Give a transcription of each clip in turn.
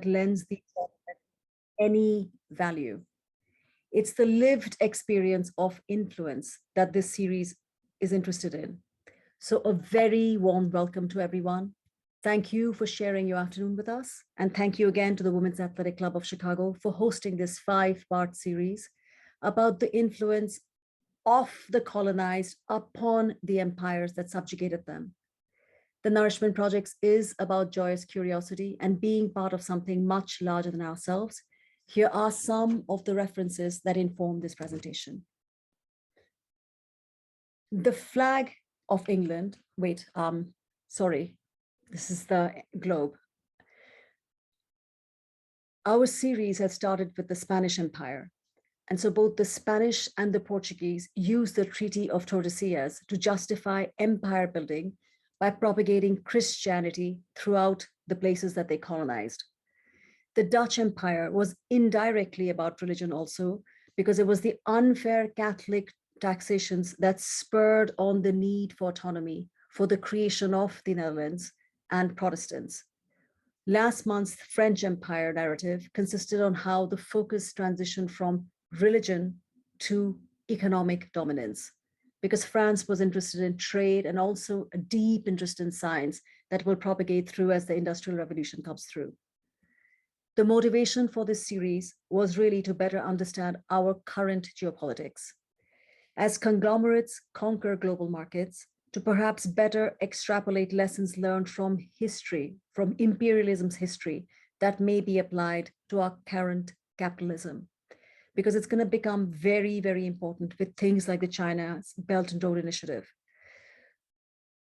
lends the any value. It's the lived experience of influence that this series is interested in. So a very warm welcome to everyone. Thank you for sharing your afternoon with us. And thank you again to the Women's Athletic Club of Chicago for hosting this 5-part series about the influence of the colonized upon the empires that subjugated them. The Nourishment Projects is about joyous curiosity and being part of something much larger than ourselves. Here are some of the references that inform this presentation. The flag of England, sorry, this is the globe. Our series had started with the Spanish Empire. And so both the Spanish and the Portuguese used the Treaty of Tordesillas to justify empire building by propagating Christianity throughout the places that they colonized. The Dutch Empire was indirectly about religion also, because it was the unfair Catholic taxations that spurred on the need for autonomy for the creation of the Netherlands and Protestants. Last month's French Empire narrative consisted on how the focus transitioned from religion to economic dominance, because France was interested in trade and also a deep interest in science that will propagate through as the Industrial Revolution comes through. The motivation for this series was really to better understand our current geopolitics. As conglomerates conquer global markets, to perhaps better extrapolate lessons learned from history, from imperialism's history, that may be applied to our current capitalism. Because it's going to become very, very important with things like the China's Belt and Road Initiative.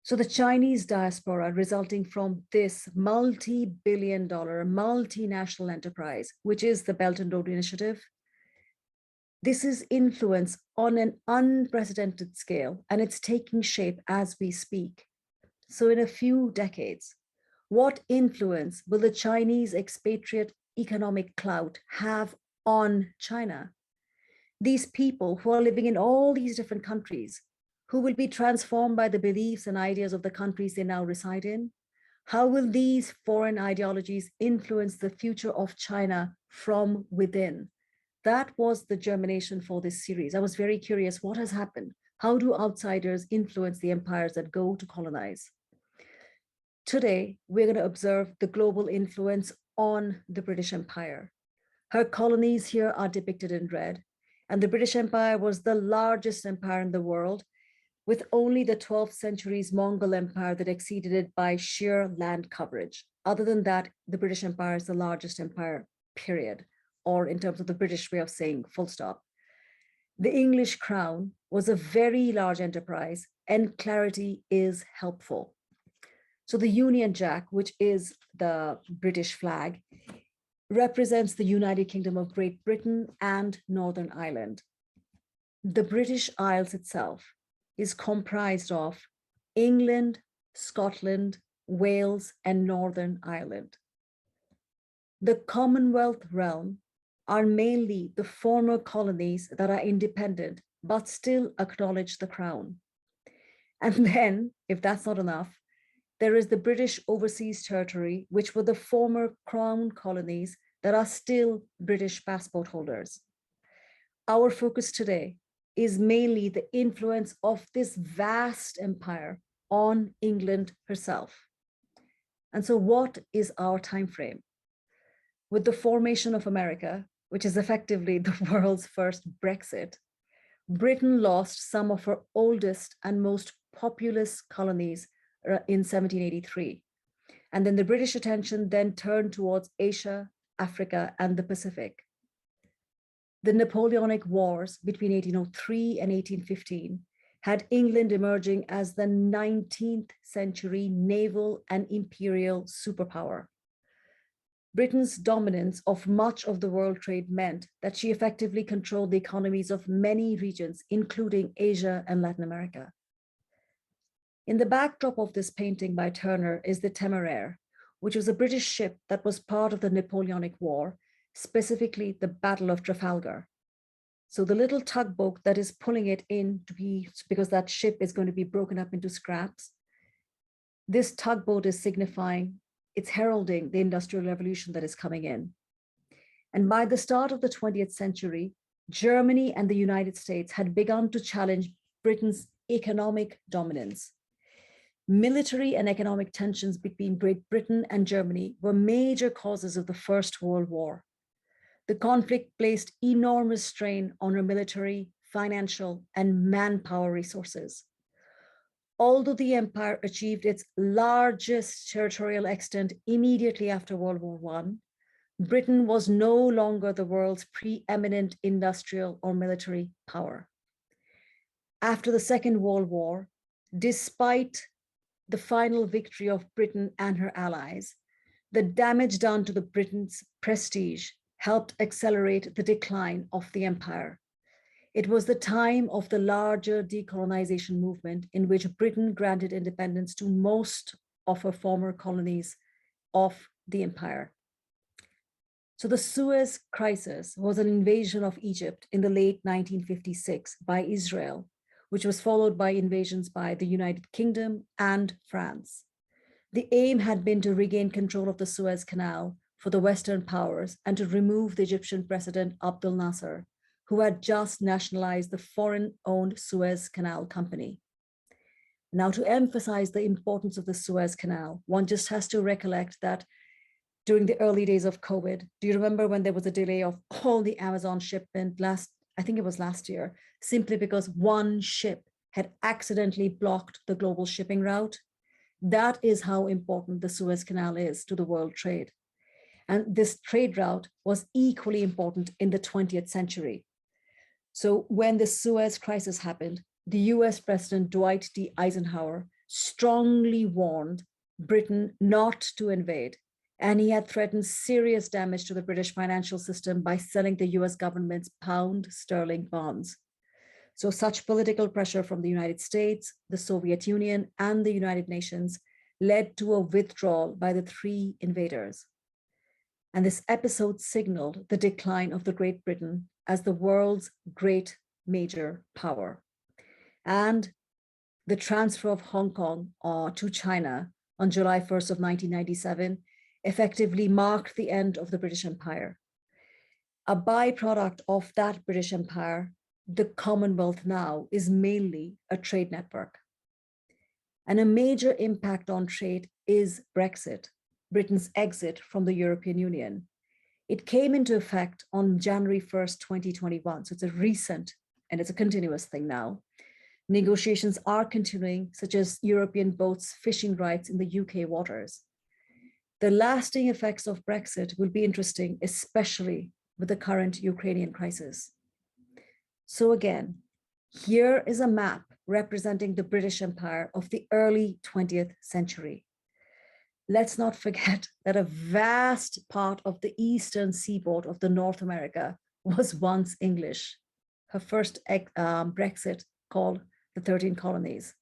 So the Chinese diaspora resulting from this multi-billion-dollar multinational enterprise, which is the Belt and Road Initiative, this is influence on an unprecedented scale, and it's taking shape as we speak. So in a few decades, what influence will the Chinese expatriate economic clout have on China? These people who are living in all these different countries, who will be transformed by the beliefs and ideas of the countries they now reside in? How will these foreign ideologies influence the future of China from within? That was the germination for this series. I was very curious, what has happened? How do outsiders influence the empires that go to colonize? Today, we're going to observe the global influence on the British Empire. Her colonies here are depicted in red, and the British Empire was the largest empire in the world, with only the 12th century's Mongol Empire that exceeded it by sheer land coverage. Other than that, the British Empire is the largest empire, period, or in terms of the British way of saying full stop. The English crown was a very large enterprise, and clarity is helpful. So the Union Jack, which is the British flag, represents the United Kingdom of Great Britain and Northern Ireland. The British Isles itself is comprised of England, Scotland, Wales, and Northern Ireland. The Commonwealth realm are mainly the former colonies that are independent, but still acknowledge the crown. And then, if that's not enough, there is the British Overseas Territory, which were the former crown colonies that are still British passport holders. Our focus today is mainly the influence of this vast empire on England herself. And so what is our time frame? With the formation of America, which is effectively the world's first Brexit, Britain lost some of her oldest and most populous colonies in 1783. And then the British attention then turned towards Asia, Africa, and the Pacific. The Napoleonic Wars between 1803 and 1815 had England emerging as the 19th century naval and imperial superpower. Britain's dominance of much of the world trade meant that she effectively controlled the economies of many regions, including Asia and Latin America. In the backdrop of this painting by Turner is the Temeraire, which was a British ship that was part of the Napoleonic War, specifically the Battle of Trafalgar. So the little tugboat that is pulling it in because that ship is going to be broken up into scraps. This tugboat is signifying It's heralding the Industrial Revolution that is coming in. And by the start of the 20th century, Germany and the United States had begun to challenge Britain's economic dominance. Military and economic tensions between Great Britain and Germany were major causes of the First World War. The conflict placed enormous strain on our military, financial, and manpower resources. Although the empire achieved its largest territorial extent immediately after World War I, Britain was no longer the world's preeminent industrial or military power. After the Second World War, despite the final victory of Britain and her allies, the damage done to the Britain's prestige helped accelerate the decline of the empire. It was the time of the larger decolonization movement in which Britain granted independence to most of her former colonies of the empire. So the Suez Crisis was an invasion of Egypt in the late 1956 by Israel, which was followed by invasions by the United Kingdom and France. The aim had been to regain control of the Suez Canal for the Western powers and to remove the Egyptian president Abdel Nasser, who had just nationalized the foreign-owned Suez Canal Company. Now, to emphasize the importance of the Suez Canal, one just has to recollect that during the early days of COVID, do you remember when there was a delay of all the Amazon shipment I think it was last year, simply because one ship had accidentally blocked the global shipping route? That is how important the Suez Canal is to the world trade. And this trade route was equally important in the 20th century. So when the Suez Crisis happened, the US President Dwight D. Eisenhower strongly warned Britain not to invade, and he had threatened serious damage to the British financial system by selling the US government's pound sterling bonds. So such political pressure from the United States, the Soviet Union, and the United Nations led to a withdrawal by the three invaders. And this episode signaled the decline of the Great Britain as the world's great major power. And the transfer of Hong Kong to China on July 1st of 1997 effectively marked the end of the British Empire. A byproduct of that British Empire, the Commonwealth now is mainly a trade network. And a major impact on trade is Brexit, Britain's exit from the European Union. It came into effect on January 1st, 2021. So it's a recent, and it's a continuous thing now. Negotiations are continuing, such as European boats' fishing rights in the UK waters. The lasting effects of Brexit will be interesting, especially with the current Ukrainian crisis. So again, here is a map representing the British Empire of the early 20th century. Let's not forget that a vast part of the eastern seaboard of the North America was once English. Her first Brexit called the 13 colonies.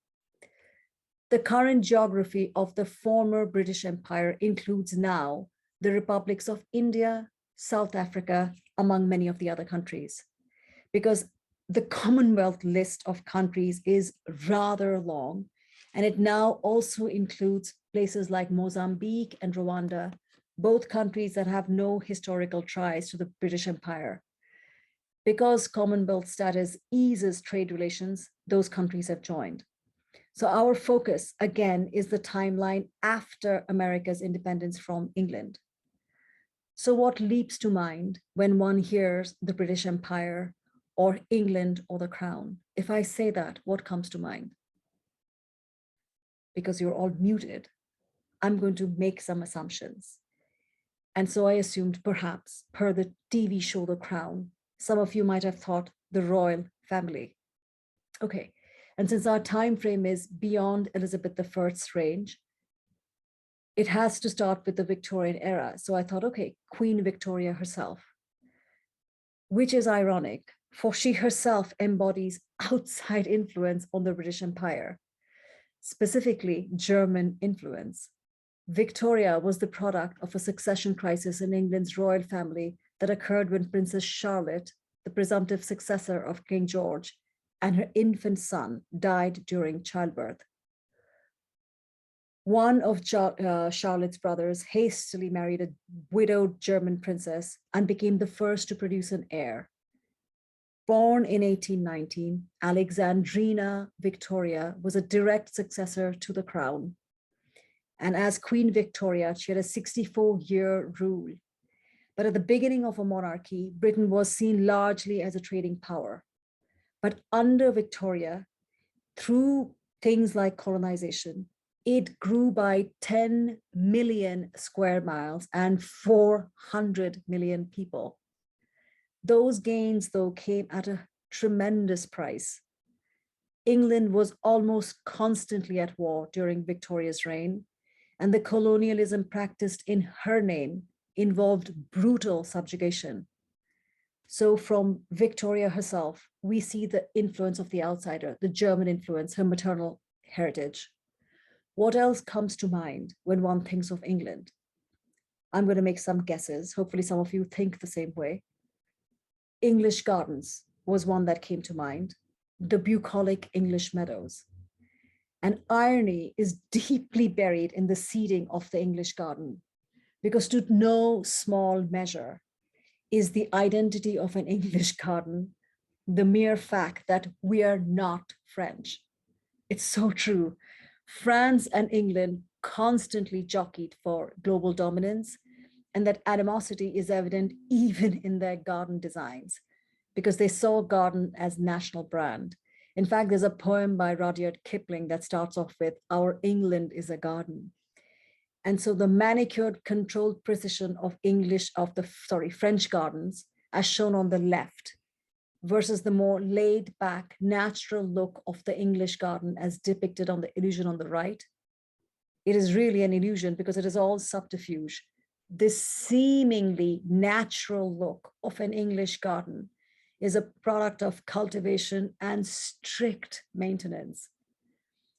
The current geography of the former British Empire includes now the republics of India, South Africa, among many of the other countries, because the Commonwealth list of countries is rather long, and it now also includes places like Mozambique and Rwanda, both countries that have no historical ties to the British Empire. Because Commonwealth status eases trade relations, those countries have joined. So our focus, again, is the timeline after America's independence from England. So what leaps to mind when one hears the British Empire or England or the Crown? If I say that, what comes to mind? Because you're all muted, I'm going to make some assumptions. And so I assumed perhaps, per the TV show The Crown, some of you might have thought the royal family. Okay, and since our time frame is beyond Elizabeth I's reign, it has to start with the Victorian era. So I thought, okay, Queen Victoria herself, which is ironic, for she herself embodies outside influence on the British Empire, specifically German influence. Victoria was the product of a succession crisis in England's royal family that occurred when Princess Charlotte, the presumptive successor of King George, and her infant son died during childbirth. One of Charlotte's brothers hastily married a widowed German princess and became the first to produce an heir. Born in 1819, Alexandrina Victoria was a direct successor to the crown. And as Queen Victoria, she had a 64-year rule. But at the beginning of a monarchy, Britain was seen largely as a trading power. But under Victoria, through things like colonization, it grew by 10 million square miles and 400 million people. Those gains, though, came at a tremendous price. England was almost constantly at war during Victoria's reign, and the colonialism practiced in her name involved brutal subjugation. So from Victoria herself, we see the influence of the outsider, the German influence, her maternal heritage. What else comes to mind when one thinks of England? I'm going to make some guesses. Hopefully some of you think the same way. English gardens was one that came to mind, the bucolic English meadows. And irony is deeply buried in the seeding of the English garden, because to no small measure is the identity of an English garden the mere fact that we are not French. It's so true. France and England constantly jockeyed for global dominance, and that animosity is evident even in their garden designs, because they saw garden as national brand. In fact, there's a poem by Rudyard Kipling that starts off with, "Our England is a garden." And so the manicured, controlled precision of French gardens, as shown on the left, versus the more laid back, natural look of the English garden as depicted on the illusion on the right. It is really an illusion because it is all subterfuge. This seemingly natural look of an English garden is a product of cultivation and strict maintenance.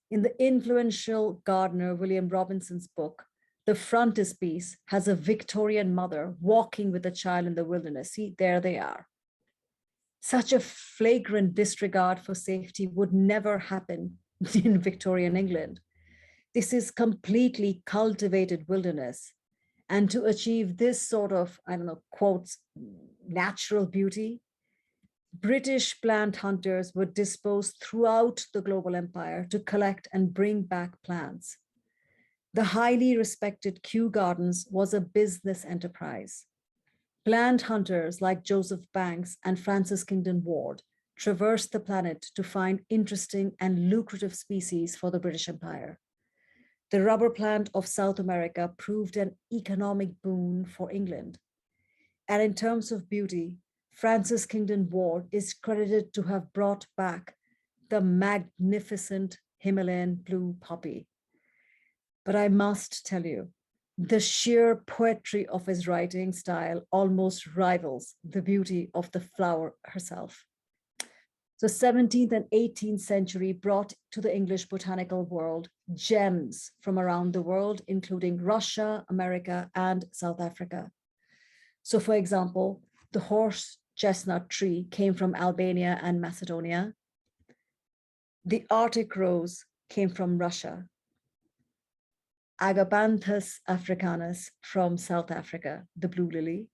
In the influential gardener William Robinson's book, the frontispiece has a Victorian mother walking with a child in the wilderness. See, there they are. Such a flagrant disregard for safety would never happen in Victorian England. This is completely cultivated wilderness. And to achieve this sort of, I don't know, quotes, natural beauty, British plant hunters were disposed throughout the global empire to collect and bring back plants. The highly respected Kew Gardens was a business enterprise. Plant hunters like Joseph Banks and Francis Kingdon Ward traversed the planet to find interesting and lucrative species for the British Empire. The rubber plant of South America proved an economic boon for England. And in terms of beauty, Francis Kingdon Ward is credited to have brought back the magnificent Himalayan blue poppy. But I must tell you, the sheer poetry of his writing style almost rivals the beauty of the flower herself. So 17th and 18th century brought to the English botanical world gems from around the world, including Russia, America, and South Africa. So for example, the horse chestnut tree came from Albania and Macedonia. The Arctic rose came from Russia. Agapanthus africanus from South Africa, the blue lily.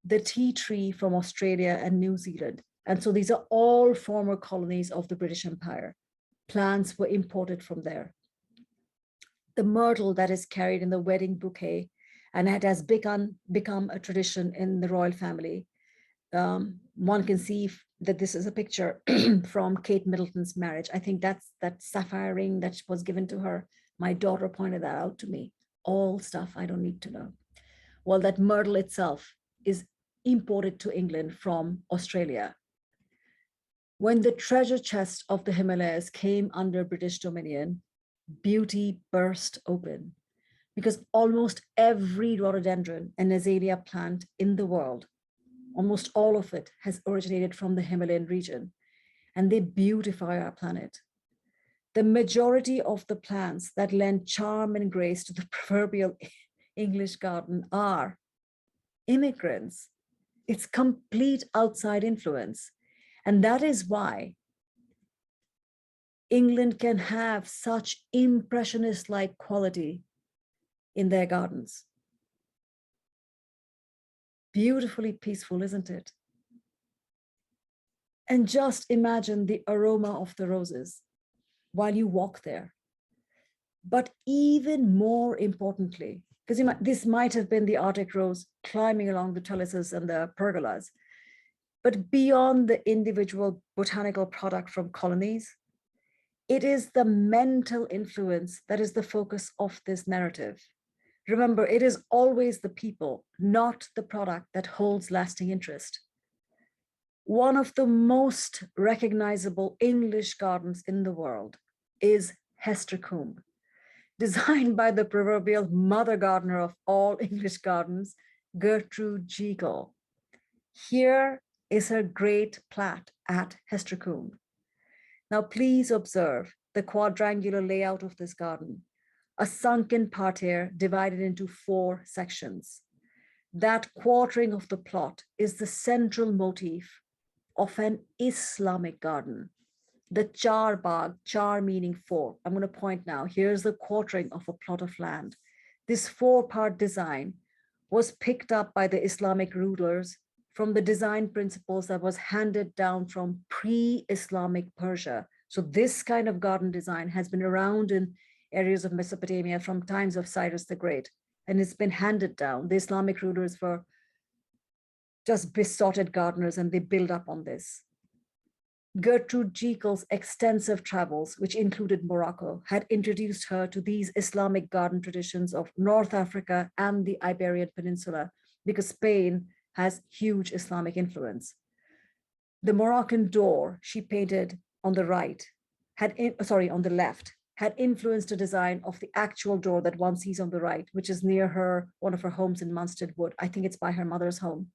The tea tree from Australia and New Zealand. And so these are all former colonies of the British Empire. Plants were imported from there. The myrtle that is carried in the wedding bouquet, and it has become a tradition in the royal family. One can see that this is a picture from Kate Middleton's marriage. I think that's that sapphire ring that was given to her. My daughter pointed that out to me. All stuff I don't need to know. Well, that myrtle itself is imported to England from Australia. When the treasure chest of the Himalayas came under British dominion, beauty burst open, because almost every rhododendron and azalea plant in the world, almost all of it, has originated from the Himalayan region, and they beautify our planet. The majority of the plants that lend charm and grace to the proverbial English garden are immigrants. It's complete outside influence. And that is why England can have such impressionist-like quality in their gardens. Beautifully peaceful, isn't it? And just imagine the aroma of the roses while you walk there. But even more importantly, because this might have been the Arctic rose climbing along the trellises and the pergolas, but beyond the individual botanical product from colonies, it is the mental influence that is the focus of this narrative. Remember, it is always the people, not the product, that holds lasting interest. One of the most recognizable English gardens in the world is Hestercombe, designed by the proverbial mother gardener of all English gardens, Gertrude Jekyll. Here is her great plat at Hestercombe. Now, please observe the quadrangular layout of this garden, a sunken parterre divided into 4 sections. That quartering of the plot is the central motif of an Islamic garden. The char bagh, char meaning 4. I'm going to point now. Here's the quartering of a plot of land. This 4-part design was picked up by the Islamic rulers from the design principles that was handed down from pre-Islamic Persia. So this kind of garden design has been around in areas of Mesopotamia from times of Cyrus the Great, and it's been handed down. The Islamic rulers were just besotted gardeners, and they build up on this. Gertrude Jekyll's extensive travels, which included Morocco, had introduced her to these Islamic garden traditions of North Africa and the Iberian Peninsula, because Spain has huge Islamic influence. The Moroccan door she painted on the right on the left, had influenced the design of the actual door that one sees on the right, which is near one of her homes in Munstead Wood. I think it's by her mother's home.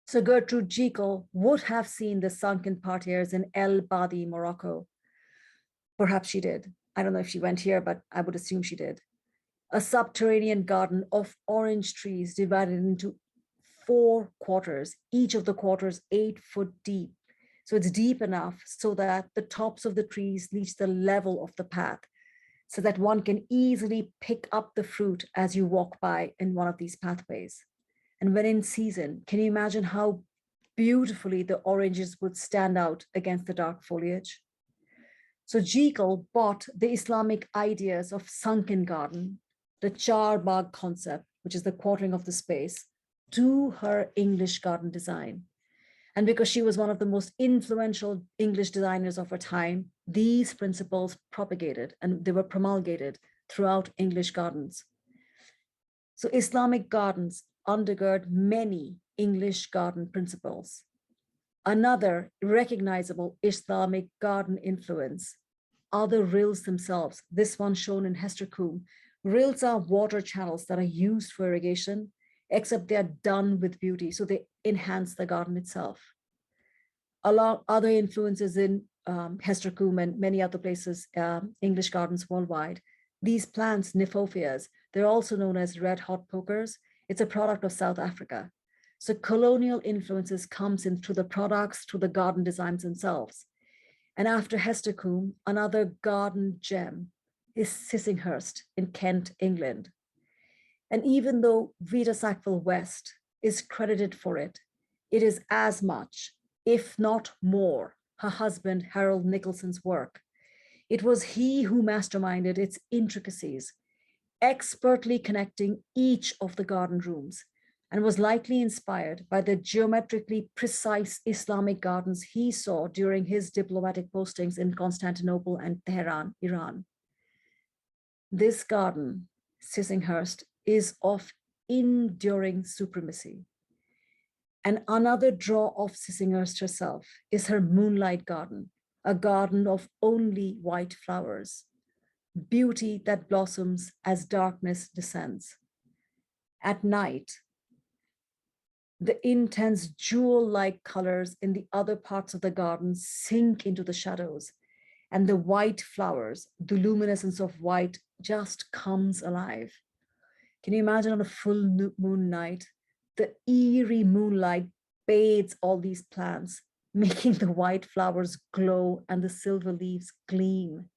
So Gertrude Jekyll would have seen the sunken parterres in El Badi, Morocco. Perhaps she did. I don't know if she went here, but I would assume she did. A subterranean garden of orange trees divided into 4 quarters, each of the quarters 8 foot deep. So it's deep enough so that the tops of the trees reach the level of the path, so that one can easily pick up the fruit as you walk by in one of these pathways. And when in season, can you imagine how beautifully the oranges would stand out against the dark foliage? So Jekyll bought the Islamic ideas of sunken garden, the char bagh concept, which is the quartering of the space, to her English garden design. And because she was one of the most influential English designers of her time, these principles propagated and they were promulgated throughout English gardens. So Islamic gardens undergird many English garden principles. Another recognizable Islamic garden influence are the rills themselves. This one shown in Hestercombe. Rills are water channels that are used for irrigation, except they are done with beauty, so they enhance the garden itself. Along other influences in Hestercombe and many other places, English gardens worldwide, these plants, Niphophilus, they're also known as red hot pokers. It's a product of South Africa. So colonial influences comes in through the products, through the garden designs themselves. And after Hestercombe, another garden gem is Sissinghurst in Kent, England. And even though Vita Sackville West is credited for it, it is as much, if not more, her husband Harold Nicholson's work. It was he who masterminded its intricacies, expertly connecting each of the garden rooms, and was likely inspired by the geometrically precise Islamic gardens he saw during his diplomatic postings in Constantinople and Tehran, Iran. This garden, Sissinghurst, is of enduring supremacy. And another draw of Sissinghurst herself is her moonlight garden, a garden of only white flowers, beauty that blossoms as darkness descends. At night, the intense jewel-like colors in the other parts of the garden sink into the shadows, and the white flowers, the luminescence of white just comes alive. Can you imagine on a full moon night, the eerie moonlight bathes all these plants, making the white flowers glow and the silver leaves gleam.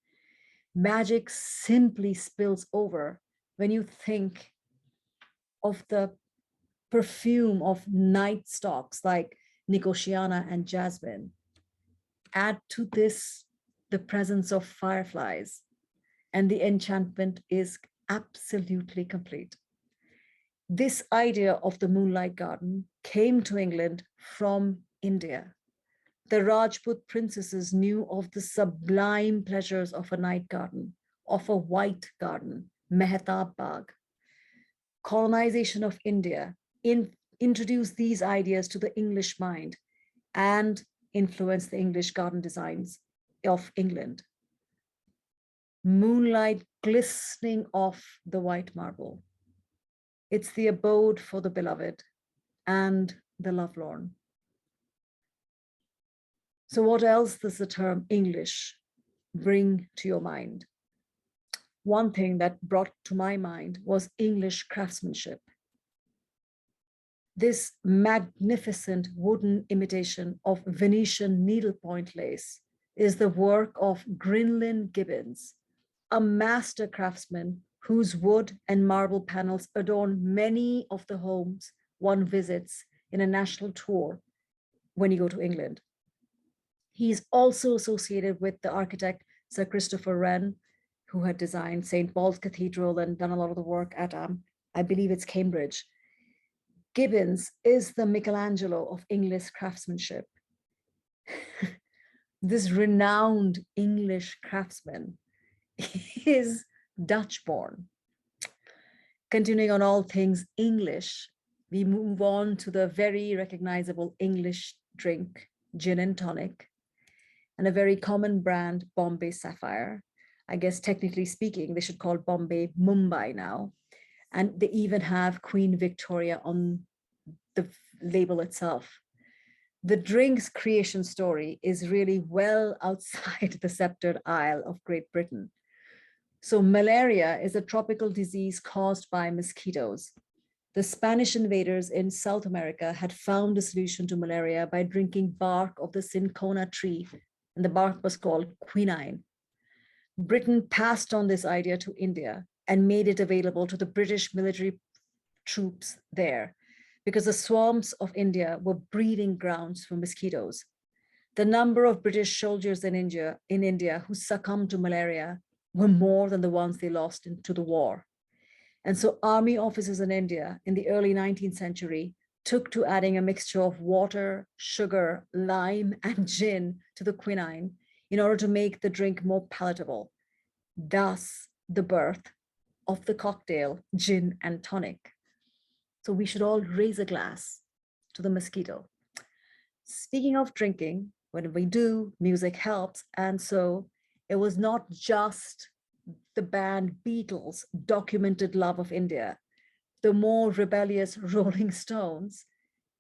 Magic simply spills over when you think of the perfume of night stalks like Nicotiana and jasmine. Add to this the presence of fireflies, and the enchantment is absolutely complete. This idea of the moonlight garden came to England from India. The Rajput princesses knew of the sublime pleasures of a night garden, of a white garden, Mehtab Bagh. Colonization of India introduced these ideas to the English mind and influenced the English garden designs of England. Moonlight glistening off the white marble. It's the abode for the beloved and the lovelorn. So what else does the term English bring to your mind? One thing that brought to my mind was English craftsmanship. This magnificent wooden imitation of Venetian needlepoint lace is the work of Grinlin Gibbons, a master craftsman whose wood and marble panels adorn many of the homes one visits in a national tour when you go to England. He's also associated with the architect Sir Christopher Wren, who had designed St. Paul's Cathedral and done a lot of the work at, I believe it's Cambridge. Gibbons is the Michelangelo of English craftsmanship. This renowned English craftsman is Dutch-born. Continuing on all things English, we move on to the very recognizable English drink, gin and tonic, and a very common brand, Bombay Sapphire. I guess technically speaking, they should call Bombay Mumbai now. And they even have Queen Victoria on the label itself. The drink's creation story is really well outside the sceptered Isle of Great Britain. So malaria is a tropical disease caused by mosquitoes. The Spanish invaders in South America had found a solution to malaria by drinking bark of the cinchona tree, and the bark was called quinine. Britain passed on this idea to India and made it available to the British military troops there because the swamps of India were breeding grounds for mosquitoes. The number of British soldiers in India who succumbed to malaria were more than the ones they lost to the war. And so army officers in India in the early 19th century took to adding a mixture of water, sugar, lime, and gin to the quinine in order to make the drink more palatable. Thus, the birth of the cocktail, gin and tonic. So we should all raise a glass to the mosquito. Speaking of drinking, when we do, music helps. And so it was not just the band Beatles' documented love of India. The more rebellious Rolling Stones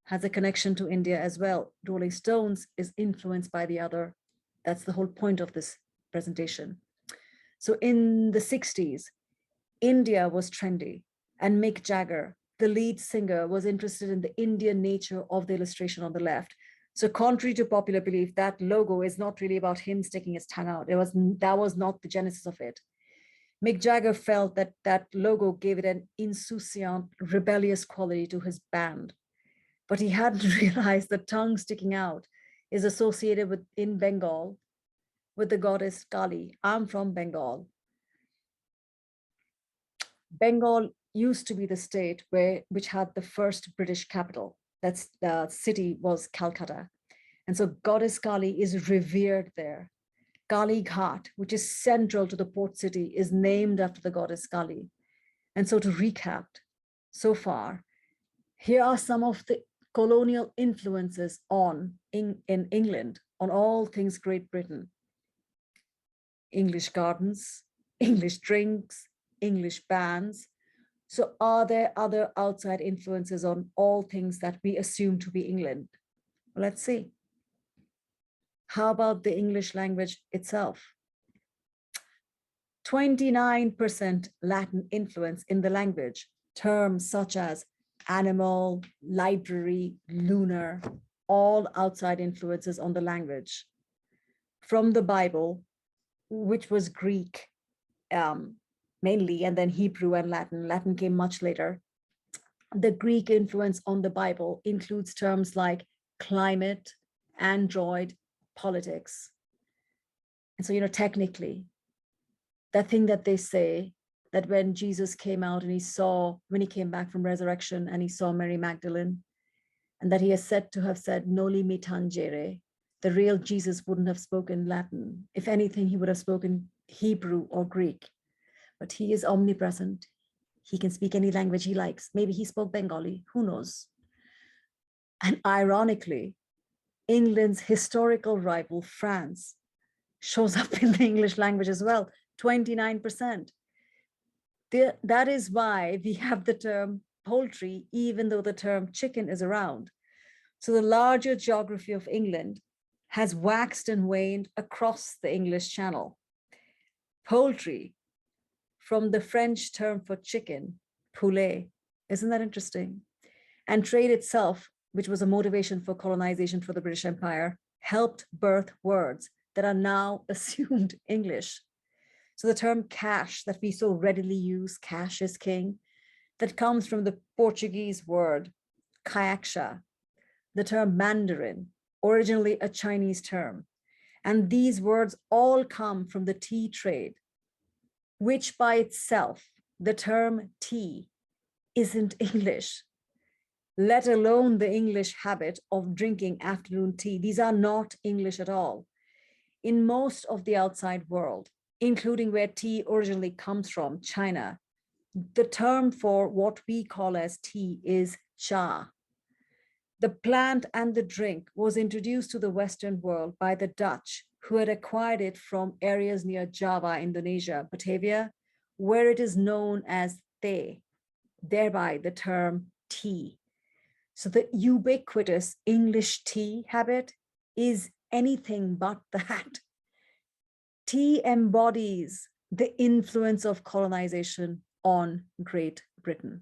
has a connection to India as well. Rolling Stones is influenced by the other. That's the whole point of this presentation. So in the 60s, India was trendy, and Mick Jagger, the lead singer, was interested in the Indian nature of the illustration on the left. So contrary to popular belief, that logo is not really about him sticking his tongue out. That was not the genesis of it. Mick Jagger felt that that logo gave it an insouciant, rebellious quality to his band. But he hadn't realized the tongue sticking out is associated with, in Bengal, with the goddess Kali. I'm from Bengal. Bengal used to be the state which had the first British capital. That's the city was Calcutta. And so goddess Kali is revered there. Kali Ghat, which is central to the port city, is named after the goddess Kali. And so to recap so far, here are some of the colonial influences in England on all things Great Britain. English gardens, English drinks, English bands. So are there other outside influences on all things that we assume to be England? Well, let's see. How about the English language itself? 29% Latin influence in the language. Terms such as animal, library, lunar, all outside influences on the language. From the Bible, which was Greek mainly, and then Hebrew and Latin. Latin came much later. The Greek influence on the Bible includes terms like climate, android, politics. And so, technically, that thing that they say that when Jesus came out and when he came back from resurrection and he saw Mary Magdalene, and that he is said to have said, Noli me tangere, the real Jesus wouldn't have spoken Latin. If anything, he would have spoken Hebrew or Greek. But he is omnipresent. He can speak any language he likes. Maybe he spoke Bengali, who knows? And ironically, England's historical rival, France, shows up in the English language as well, 29%. That is why we have the term poultry, even though the term chicken is around. So the larger geography of England has waxed and waned across the English Channel. Poultry, from the French term for chicken, poulet, isn't that interesting? And trade itself, which was a motivation for colonization for the British Empire, helped birth words that are now assumed English. So the term cash that we so readily use, cash is king, that comes from the Portuguese word cayaksha, the term Mandarin, originally a Chinese term. And these words all come from the tea trade, which by itself, the term tea isn't English, let alone the English habit of drinking afternoon tea. These are not English at all. In most of the outside world, including where tea originally comes from, China, the term for what we call as tea is cha. The plant and the drink was introduced to the Western world by the Dutch, who had acquired it from areas near Java, Indonesia, Batavia, where it is known as teh, thereby the term tea. So the ubiquitous English tea habit is anything but that. Tea embodies the influence of colonization on Great Britain.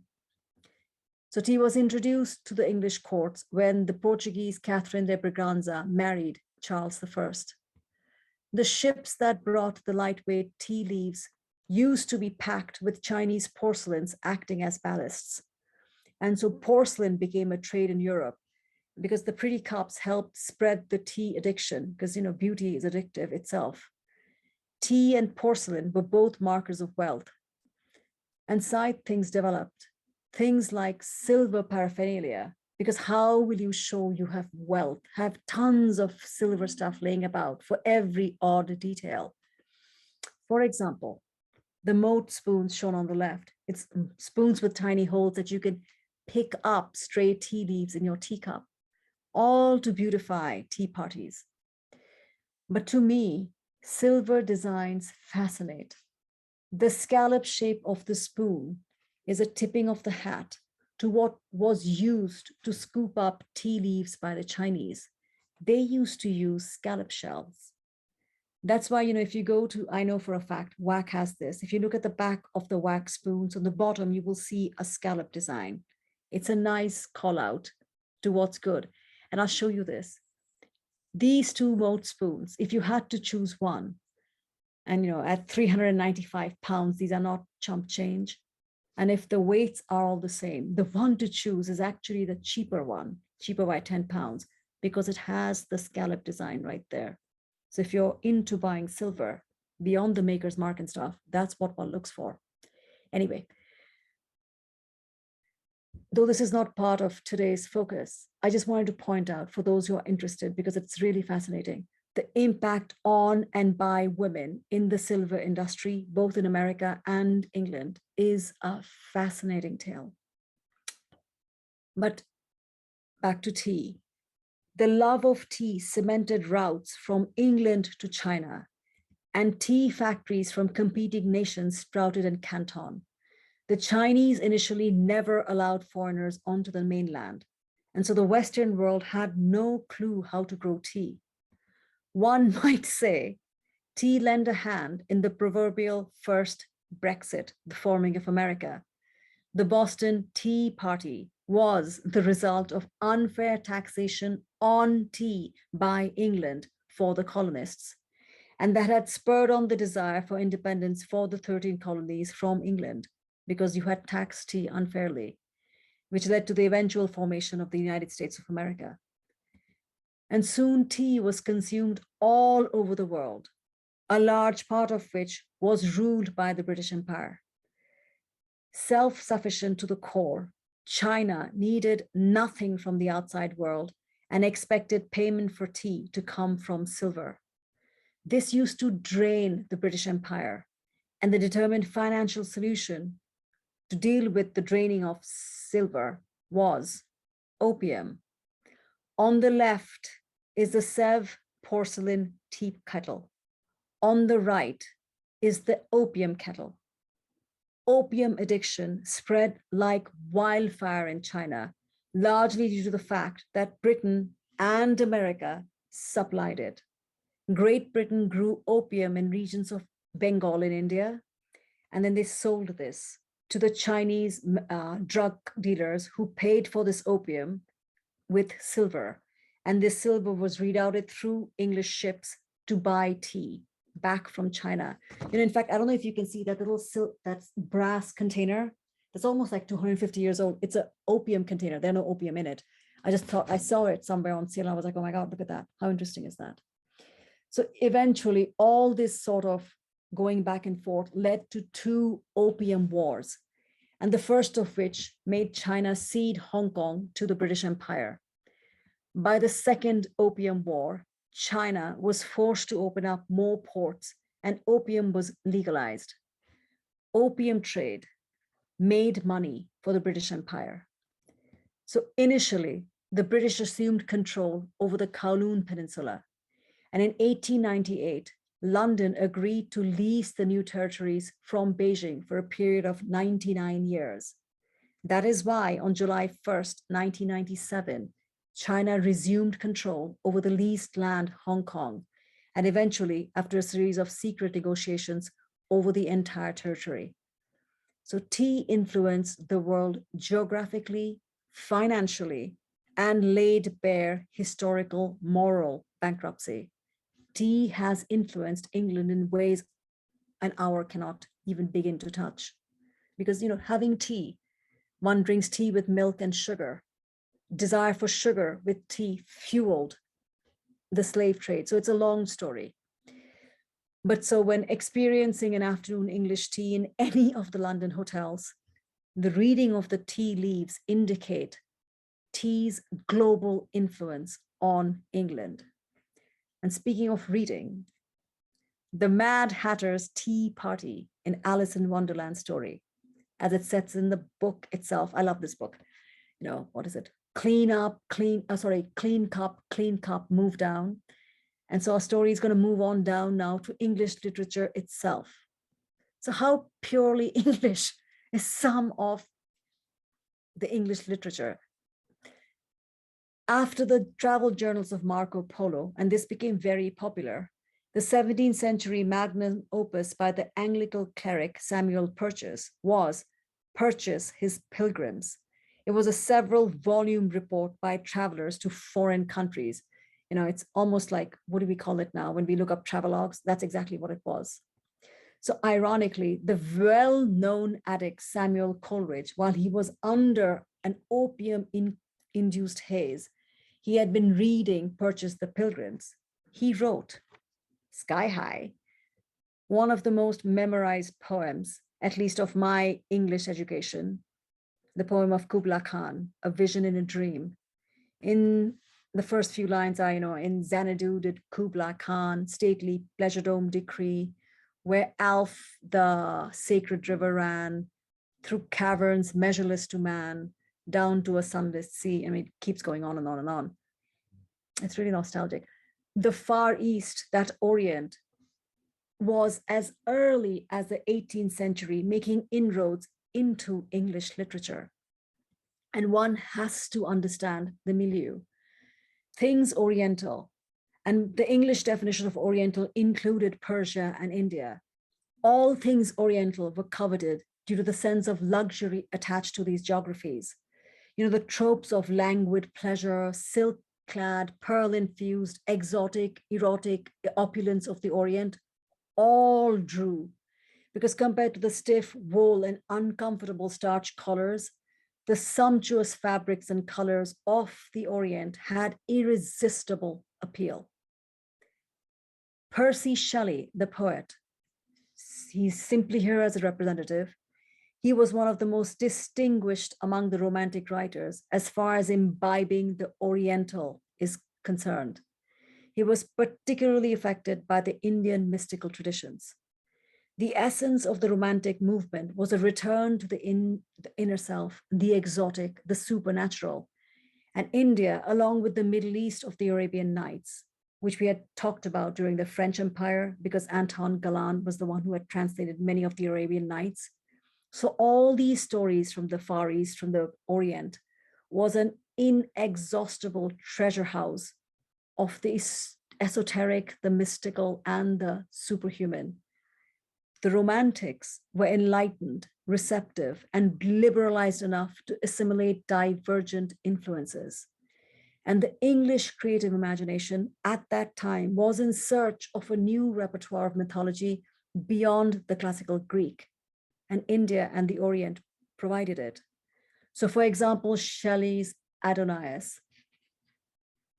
So tea was introduced to the English courts when the Portuguese Catherine de Braganza married Charles I. The ships that brought the lightweight tea leaves used to be packed with Chinese porcelains acting as ballasts. And so porcelain became a trade in Europe because the pretty cups helped spread the tea addiction, because beauty is addictive itself. Tea and porcelain were both markers of wealth. And side things developed, things like silver paraphernalia, because how will you show you have wealth, have tons of silver stuff laying about for every odd detail? For example, the mote spoons shown on the left, it's spoons with tiny holes that you can pick up stray tea leaves in your teacup, all to beautify tea parties. But to me, silver designs fascinate. The scallop shape of the spoon is a tipping of the hat to what was used to scoop up tea leaves by the Chinese. They used to use scallop shells. That's why, if you go to, I know for a fact, WAC has this. If you look at the back of the WAC spoons, on the bottom, you will see a scallop design. It's a nice call out to what's good. And I'll show you this. These two mote spoons, if you had to choose one, and at 395 pounds, these are not chump change. And if the weights are all the same, the one to choose is actually the cheaper one, cheaper by 10 pounds, because it has the scallop design right there. So if you're into buying silver beyond the maker's mark and stuff, that's what one looks for. Anyway, though this is not part of today's focus, I just wanted to point out for those who are interested, because it's really fascinating, the impact on and by women in the silver industry, both in America and England, is a fascinating tale. But back to tea. The love of tea cemented routes from England to China, and tea factories from competing nations sprouted in Canton. The Chinese initially never allowed foreigners onto the mainland, and so the Western world had no clue how to grow tea. One might say tea lent a hand in the proverbial first Brexit, the forming of America. The Boston Tea Party was the result of unfair taxation on tea by England for the colonists, and that had spurred on the desire for independence for the 13 colonies from England because you had taxed tea unfairly, which led to the eventual formation of the United States of America. And soon tea was consumed all over the world, a large part of which was ruled by the British Empire. Self-sufficient to the core, China needed nothing from the outside world and expected payment for tea to come from silver. This used to drain the British Empire, and the determined financial solution to deal with the draining of silver was opium. On the left is the Sèvres porcelain tea kettle. On the right is the opium kettle. Opium addiction spread like wildfire in China, largely due to the fact that Britain and America supplied it. Great Britain grew opium in regions of Bengal in India, and then they sold this to the Chinese drug dealers who paid for this opium with silver. And this silver was rerouted through English ships to buy tea back from China. In fact, I don't know if you can see that little that's brass container. That's almost like 250 years old. It's an opium container. There's no opium in it. I just thought I saw it somewhere on sale. I was like, oh my God, look at that. How interesting is that? So eventually all this sort of going back and forth led to two opium wars, and the first of which made China cede Hong Kong to the British Empire. By the Second Opium War, China was forced to open up more ports and opium was legalized. Opium trade made money for the British Empire. So initially, the British assumed control over the Kowloon Peninsula. And in 1898, London agreed to lease the new territories from Beijing for a period of 99 years. That is why on July 1st, 1997, China resumed control over the leased land Hong Kong, and eventually, after a series of secret negotiations, over the entire territory. So tea influenced the world geographically, financially, and laid bare historical, moral bankruptcy. Tea has influenced England in ways an hour cannot even begin to touch. Because, having tea, one drinks tea with milk and sugar. Desire for sugar with tea fueled the slave trade. So it's a long story. But so when experiencing an afternoon English tea in any of the London hotels, the reading of the tea leaves indicate tea's global influence on England. And speaking of reading, the Mad Hatter's Tea Party in Alice in Wonderland story, as it sets in the book itself. I love this book. What is it? Clean cup, move down. And so our story is going to move on down now to English literature itself. So how purely English is some of the English literature? After the travel journals of Marco Polo, and this became very popular, the 17th century magnum opus by the Anglican cleric Samuel Purchas was Purchas, His Pilgrims. It was a several volume report by travelers to foreign countries. It's almost like, what do we call it now? When we look up travelogues, that's exactly what it was. So ironically, the well-known addict Samuel Coleridge, while he was under an opium-induced haze, he had been reading Purchas the Pilgrims. He wrote, Sky High, one of the most memorized poems, at least of my English education, the poem of Kubla Khan, A Vision in a Dream. In the first few lines are, in Xanadu did Kubla Khan stately pleasure dome decree, where Alph the sacred river ran, through caverns measureless to man, down to a sunless sea. It keeps going on and on and on. It's really nostalgic. The Far East, that Orient, was as early as the 18th century making inroads into English literature. And one has to understand the milieu. Things Oriental, and the English definition of Oriental included Persia and India. All things Oriental were coveted due to the sense of luxury attached to these geographies. The tropes of languid pleasure, silk-clad, pearl-infused, exotic, erotic opulence of the Orient, all drew, because compared to the stiff wool and uncomfortable starch collars, the sumptuous fabrics and colors of the Orient had irresistible appeal. Percy Shelley, the poet, he's simply here as a representative. He was one of the most distinguished among the Romantic writers as far as imbibing the Oriental is concerned. He was particularly affected by the Indian mystical traditions. The essence of the Romantic movement was a return to the inner self, the exotic, the supernatural. And India, along with the Middle East of the Arabian Nights, which we had talked about during the French Empire, because Anton Galland was the one who had translated many of the Arabian Nights. So all these stories from the Far East, from the Orient, was an inexhaustible treasure house of the esoteric, the mystical, and the superhuman. The Romantics were enlightened, receptive, and liberalized enough to assimilate divergent influences. And the English creative imagination at that time was in search of a new repertoire of mythology beyond the classical Greek, and India and the Orient provided it. So for example, Shelley's Adonais,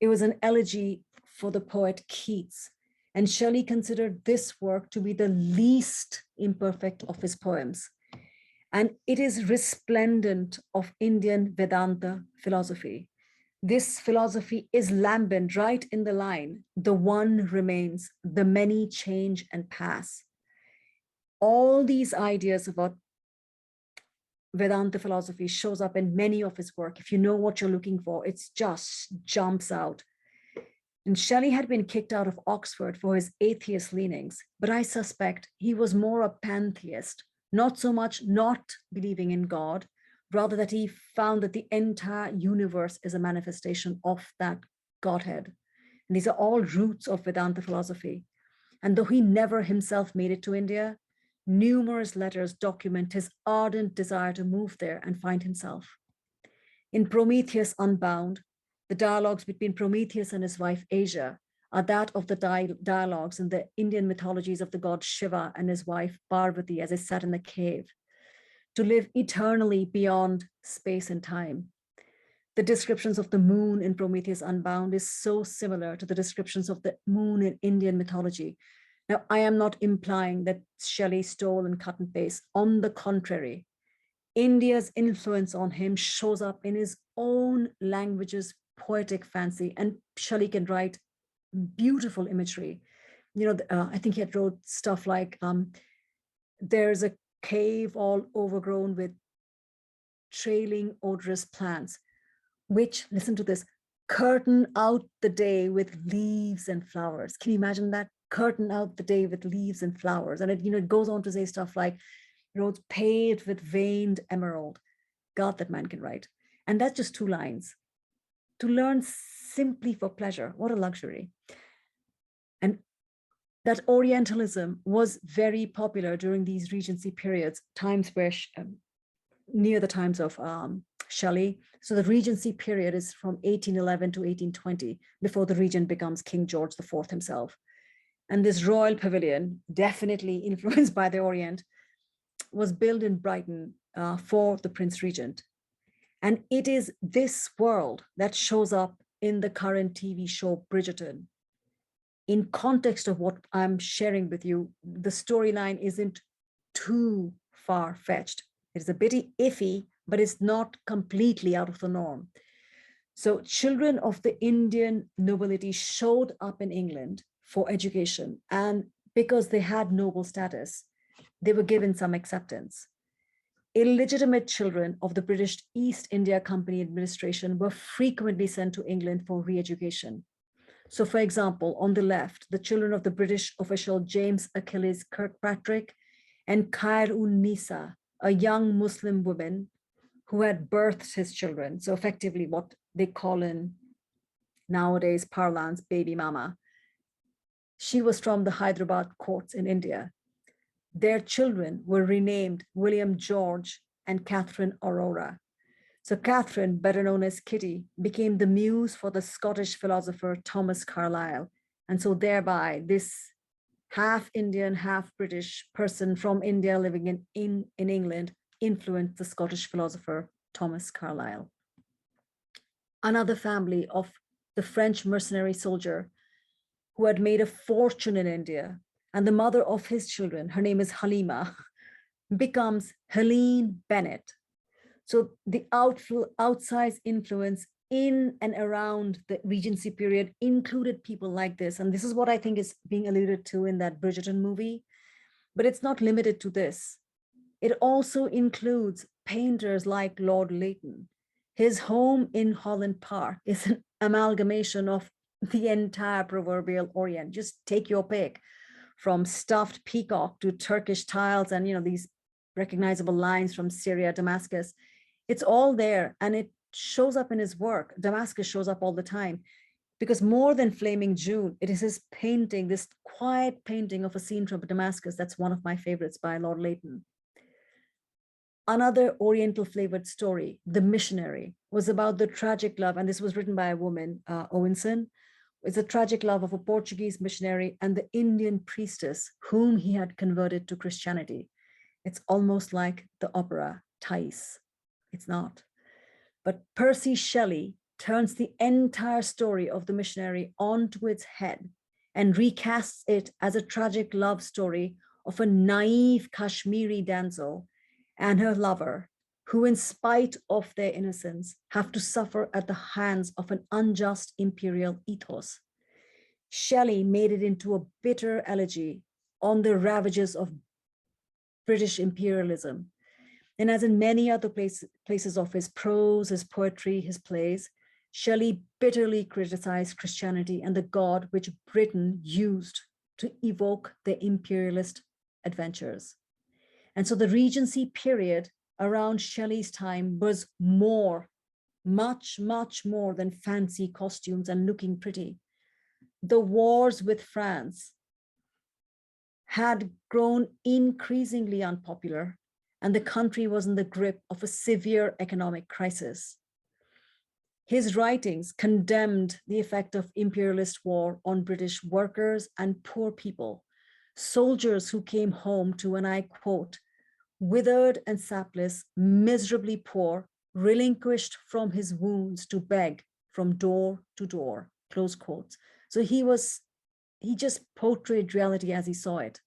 it was an elegy for the poet Keats, and Shelley considered this work to be the least imperfect of his poems. And it is resplendent of Indian Vedanta philosophy. This philosophy is lambent right in the line, the one remains, the many change and pass. All these ideas about Vedanta philosophy shows up in many of his work. If you know what you're looking for, it just jumps out. And Shelley had been kicked out of Oxford for his atheist leanings, but I suspect he was more a pantheist, not so much not believing in God, rather that he found that the entire universe is a manifestation of that Godhead. And these are all roots of Vedanta philosophy. And though he never himself made it to India, numerous letters document his ardent desire to move there and find himself. In Prometheus Unbound, the dialogues between Prometheus and his wife Asia are that of the dialogues in the Indian mythologies of the god Shiva and his wife Parvati as they sat in the cave to live eternally beyond space and time. The descriptions of the moon in Prometheus Unbound is so similar to the descriptions of the moon in Indian mythology. Now, I am not implying that Shelley stole and cut and paste. On the contrary, India's influence on him shows up in his own language's poetic fancy, and Shelley can write beautiful imagery. I think he had wrote stuff like, there's a cave all overgrown with trailing odorous plants, which, listen to this, curtain out the day with leaves and flowers. Can you imagine that? Curtain out the day with leaves and flowers. And it goes on to say stuff like roads paved with veined emerald. God, that man can write. And that's just 2 lines. To learn simply for pleasure, what a luxury. And that Orientalism was very popular during these Regency periods, times where near the times of Shelley. So the Regency period is from 1811 to 1820, before the regent becomes King George IV himself. And this royal pavilion, definitely influenced by the Orient, was built in Brighton for the Prince Regent. And it is this world that shows up in the current TV show Bridgerton. In context of what I'm sharing with you, the storyline isn't too far-fetched. It's a bit iffy, but it's not completely out of the norm. So children of the Indian nobility showed up in England for education, and because they had noble status, they were given some acceptance. Illegitimate children of the British East India Company administration were frequently sent to England for re-education. So for example, on the left, the children of the British official James Achilles Kirkpatrick and Khair-un-Nisa, a young Muslim woman who had birthed his children. So effectively what they call in nowadays parlance, baby mama. She was from the Hyderabad courts in India. Their children were renamed William George and Catherine Aurora. So Catherine, better known as Kitty, became the muse for the Scottish philosopher Thomas Carlyle. And so thereby this half Indian, half British person from India living in England influenced the Scottish philosopher Thomas Carlyle. Another family of the French mercenary soldier who had made a fortune in India, and the mother of his children, her name is Halima, becomes Helene Bennett. So the outsized influence in and around the Regency period included people like this. And this is what I think is being alluded to in that Bridgerton movie. But it's not limited to this. It also includes painters like Lord Leighton. His home in Holland Park is an amalgamation of the entire proverbial Orient. Just take your pick, from stuffed peacock to Turkish tiles and these recognizable lines from Syria, Damascus. It's all there, and it shows up in his work. Damascus shows up all the time, because more than Flaming June, it is his painting, this quiet painting of a scene from Damascus. That's one of my favorites by Lord Leighton. Another Oriental flavored story, The Missionary, was about the tragic love, and this was written by a woman, Owenson. It's a tragic love of a Portuguese missionary and the Indian priestess whom he had converted to Christianity. It's almost like the opera Thais. It's not. But Percy Shelley turns the entire story of the missionary onto its head and recasts it as a tragic love story of a naive Kashmiri damsel and her lover, who, in spite of their innocence, have to suffer at the hands of an unjust imperial ethos. Shelley made it into a bitter elegy on the ravages of British imperialism. And as in many other places of his prose, his poetry, his plays, Shelley bitterly criticized Christianity and the God which Britain used to evoke their imperialist adventures. And so the Regency period around Shelley's time was much more than fancy costumes and looking pretty. The wars with France had grown increasingly unpopular, and the country was in the grip of a severe economic crisis. His writings condemned the effect of imperialist war on British workers and poor people, soldiers who came home to, and I quote, withered and sapless, miserably poor, relinquished from his wounds to beg from door to door, close quotes. So he just portrayed reality as he saw it.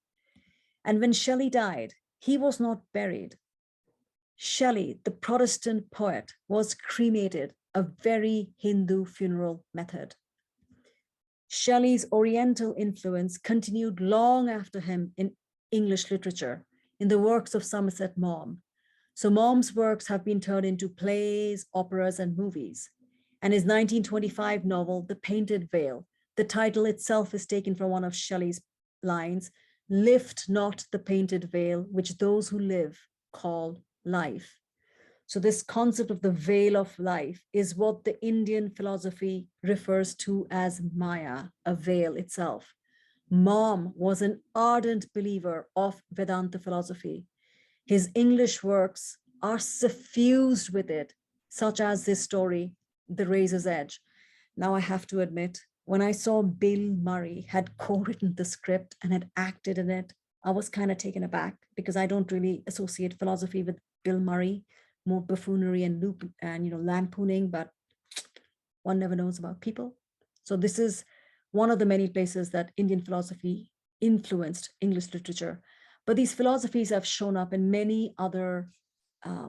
And when Shelley died, he was not buried. Shelley, the Protestant poet, was cremated, a very Hindu funeral method. Shelley's Oriental influence continued long after him in English literature, in the works of Somerset Maugham. So Maugham's works have been turned into plays, operas, and movies. And his 1925 novel, The Painted Veil, the title itself is taken from one of Shelley's lines, "Lift not the painted veil, which those who live call life." So this concept of the veil of life is what the Indian philosophy refers to as Maya, a veil itself. Maugham was an ardent believer of Vedanta philosophy. His English works are suffused with it, such as this story, The Razor's Edge. Now I have to admit, when I saw Bill Murray had co-written the script and had acted in it, I was kind of taken aback, because I don't really associate philosophy with Bill Murray, more buffoonery and lampooning, but one never knows about people. So this is one of the many places that Indian philosophy influenced English literature. But these philosophies have shown up in many other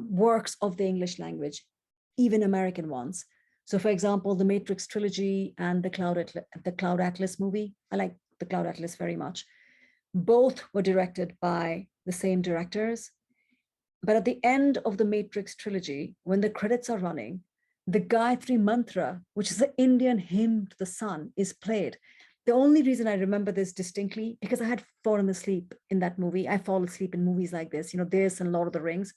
works of the English language, even American ones. So for example, the Matrix trilogy and the Cloud Atlas movie. I like the Cloud Atlas very much. Both were directed by the same directors. But at the end of the Matrix trilogy, when the credits are running, the Gayatri Mantra, which is the Indian hymn to the sun, is played. The only reason I remember this distinctly, because I had fallen asleep in that movie. I fall asleep in movies like this and Lord of the Rings.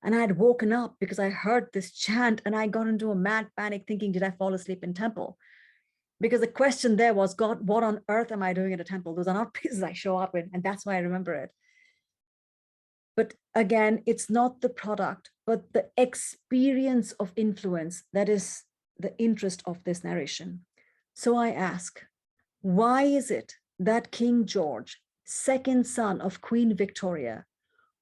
And I had woken up because I heard this chant, and I got into a mad panic thinking, did I fall asleep in temple? Because the question there was, God, what on earth am I doing at a temple? Those are not places I show up in. And that's why I remember it. But again, it's not the product, but the experience of influence that is the interest of this narration. So I ask, why is it that King George, second son of Queen Victoria,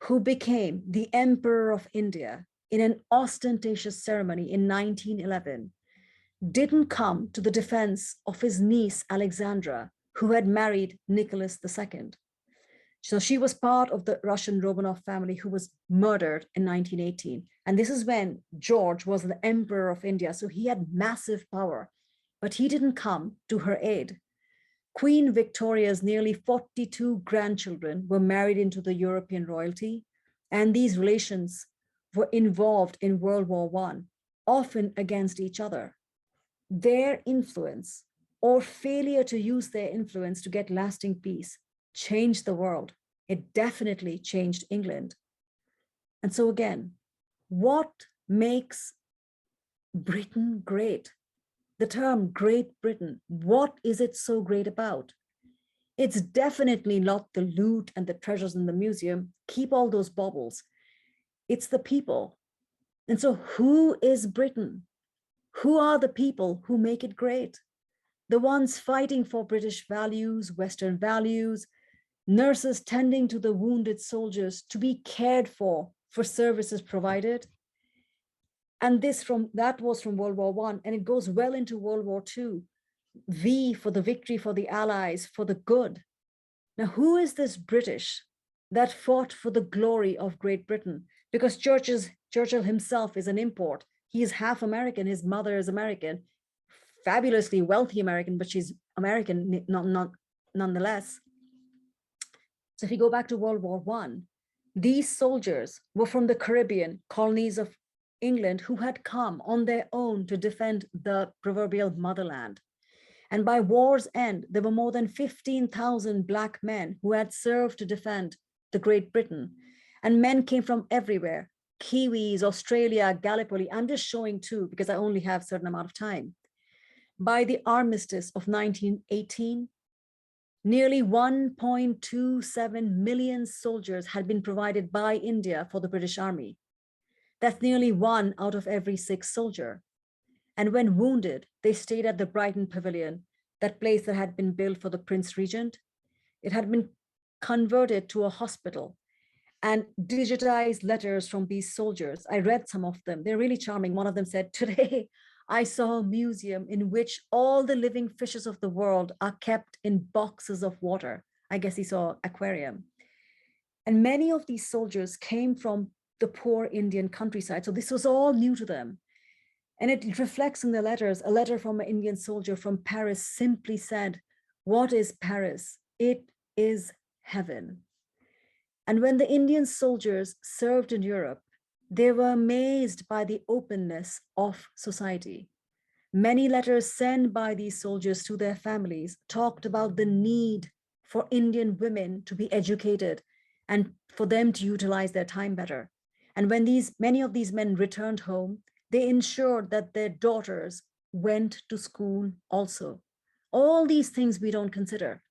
who became the Emperor of India in an ostentatious ceremony in 1911, didn't come to the defense of his niece Alexandra, who had married Nicholas II? So she was part of the Russian Romanov family who was murdered in 1918. And this is when George was the Emperor of India. So he had massive power, but he didn't come to her aid. Queen Victoria's nearly 42 grandchildren were married into the European royalty, and these relations were involved in World War I, often against each other. Their influence or failure to use their influence to get lasting peace changed the world. It definitely changed England. And so again, what makes Britain great? The term Great Britain, what is it so great about? It's definitely not the loot and the treasures in the museum. Keep all those baubles. It's the people. And so who is Britain? Who are the people who make it great? The ones fighting for British values, Western values, nurses tending to the wounded soldiers to be cared for services provided. And that was from World War I, and it goes well into World War II. V for the victory, for the Allies, for the good. Now, who is this British that fought for the glory of Great Britain? Because Churchill himself is an import. He is half American. His mother is American, fabulously wealthy American, but she's American nonetheless. So if you go back to World War I, these soldiers were from the Caribbean colonies of England who had come on their own to defend the proverbial motherland. And by war's end, there were more than 15,000 Black men who had served to defend the Great Britain. And men came from everywhere, Kiwis, Australia, Gallipoli. I'm just showing two because I only have a certain amount of time. By the armistice of 1918, nearly 1.27 million soldiers had been provided by India for the British Army. That's nearly 1 out of every 6 soldier. And when wounded, they stayed at the Brighton Pavilion, that place that had been built for the Prince Regent. It had been converted to a hospital, and digitized letters from these soldiers. I read some of them. They're really charming. One of them said, "Today, I saw a museum in which all the living fishes of the world are kept in boxes of water." I guess he saw aquarium. And many of these soldiers came from the poor Indian countryside. So this was all new to them. And it reflects in the letters. A letter from an Indian soldier from Paris simply said, "What is Paris? It is heaven." And when the Indian soldiers served in Europe, they were amazed by the openness of society. Many letters sent by these soldiers to their families talked about the need for Indian women to be educated and for them to utilize their time better. And when many of these men returned home, they ensured that their daughters went to school also. All these things we don't consider.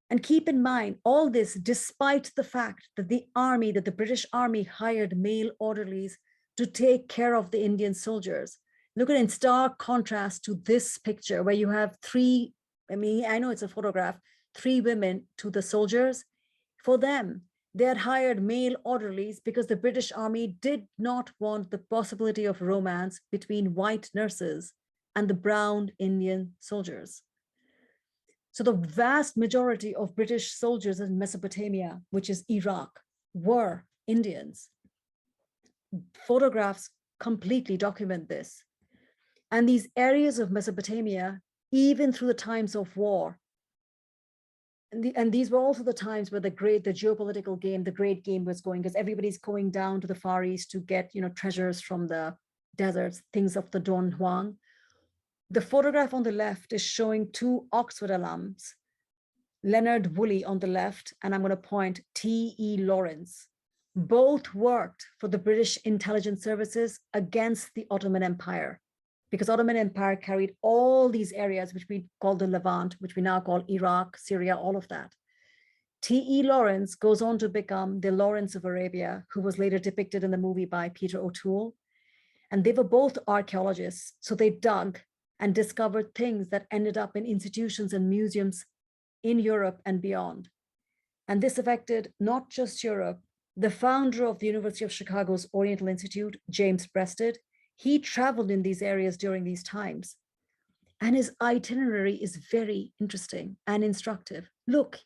And keep in mind, all this despite the fact that the British Army hired male orderlies to take care of the Indian soldiers. Look at in stark contrast to this picture where you have I know it's a photograph, 3 women to the soldiers. For them, they had hired male orderlies because the British Army did not want the possibility of romance between white nurses and the brown Indian soldiers. So the vast majority of British soldiers in Mesopotamia, which is Iraq, were Indians. Photographs completely document this. And these areas of Mesopotamia, even through the times of war, and these were also the times where the geopolitical game, the great game was going, because everybody's going down to the Far East to get, treasures from the deserts, things of the Don Juan. The photograph on the left is showing 2 Oxford alums, Leonard Woolley on the left, and I'm going to point T.E. Lawrence. Both worked for the British intelligence services against the Ottoman Empire, because Ottoman Empire carried all these areas which we call the Levant, which we now call Iraq, Syria, all of that. T.E. Lawrence goes on to become the Lawrence of Arabia, who was later depicted in the movie by Peter O'Toole. And they were both archaeologists. So they dug and discovered things that ended up in institutions and museums in Europe and beyond. And this affected not just Europe. The founder of the University of Chicago's Oriental Institute, James Breasted, he traveled in these areas during these times. And his itinerary is very interesting and instructive. Look,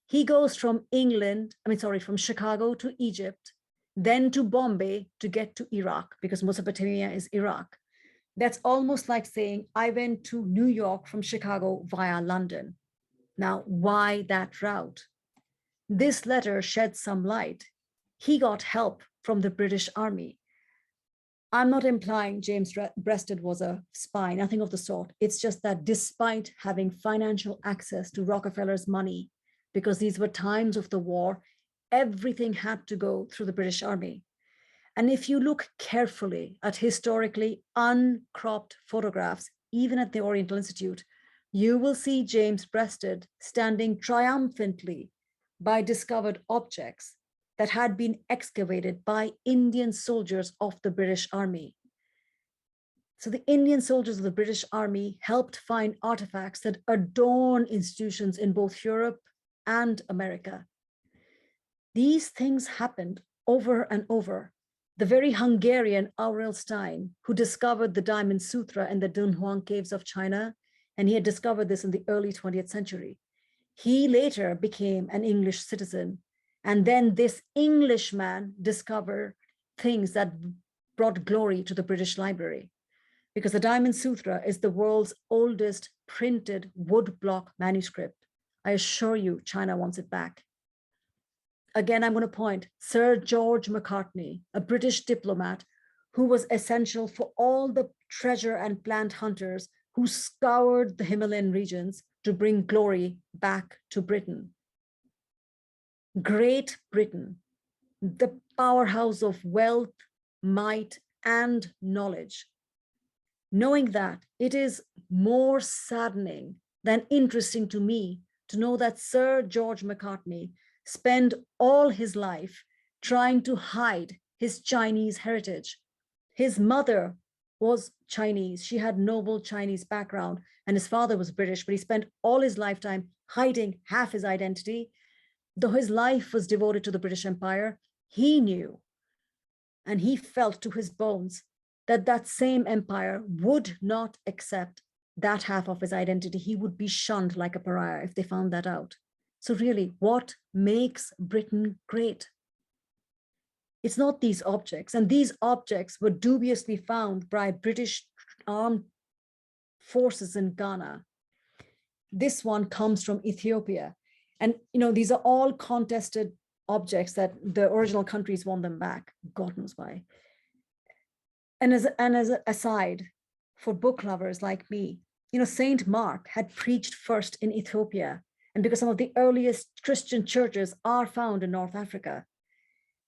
he goes from from Chicago to Egypt, then to Bombay to get to Iraq, because Mesopotamia is Iraq. That's almost like saying, I went to New York from Chicago via London. Now, why that route? This letter sheds some light. He got help from the British Army. I'm not implying James Breasted was a spy, nothing of the sort. It's just that despite having financial access to Rockefeller's money, because these were times of the war, everything had to go through the British Army. And if you look carefully at historically uncropped photographs, even at the Oriental Institute, you will see James Breasted standing triumphantly by discovered objects that had been excavated by Indian soldiers of the British Army. So the Indian soldiers of the British Army helped find artifacts that adorn institutions in both Europe and America. These things happened over and over. The very Hungarian Aurel Stein, who discovered the Diamond Sutra in the Dunhuang caves of China, and he had discovered this in the early 20th century. He later became an English citizen. And then this Englishman discovered things that brought glory to the British Library, because the Diamond Sutra is the world's oldest printed woodblock manuscript. I assure you, China wants it back. Again, I'm going to point Sir George Macartney, a British diplomat who was essential for all the treasure and plant hunters who scoured the Himalayan regions to bring glory back to Britain. Great Britain, the powerhouse of wealth, might, and knowledge. Knowing that, it is more saddening than interesting to me to know that Sir George Macartney spent all his life trying to hide his Chinese heritage. His mother was Chinese. She had noble Chinese background, and his father was British, but he spent all his lifetime hiding half his identity. Though his life was devoted to the British Empire, he knew and he felt to his bones that that same empire would not accept that half of his identity. He would be shunned like a pariah if they found that out. So really, what makes Britain great? It's not these objects, and these objects were dubiously found by British armed forces in Ghana. This one comes from Ethiopia. And these are all contested objects that the original countries want them back. God knows why. And as an aside, for book lovers like me, Saint Mark had preached first in Ethiopia, and because some of the earliest Christian churches are found in North Africa.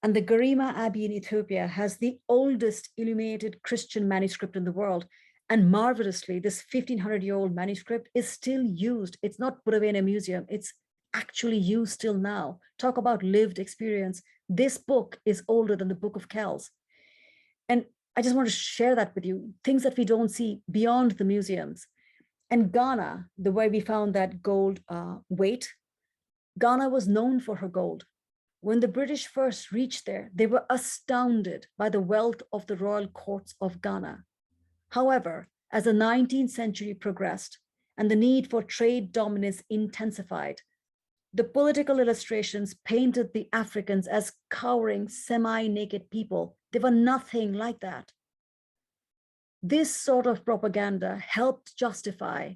And the Garima Abbey in Ethiopia has the oldest illuminated Christian manuscript in the world. And marvelously, this 1500-year-old manuscript is still used. It's not put away in a museum. It's actually used still now. Talk about lived experience. This book is older than the Book of Kells. And I just want to share that with you, things that we don't see beyond the museums. And Ghana, the way we found that gold weight, Ghana was known for her gold. When the British first reached there, they were astounded by the wealth of the royal courts of Ghana. However, as the 19th century progressed and the need for trade dominance intensified, the political illustrations painted the Africans as cowering, semi-naked people. They were nothing like that. This sort of propaganda helped justify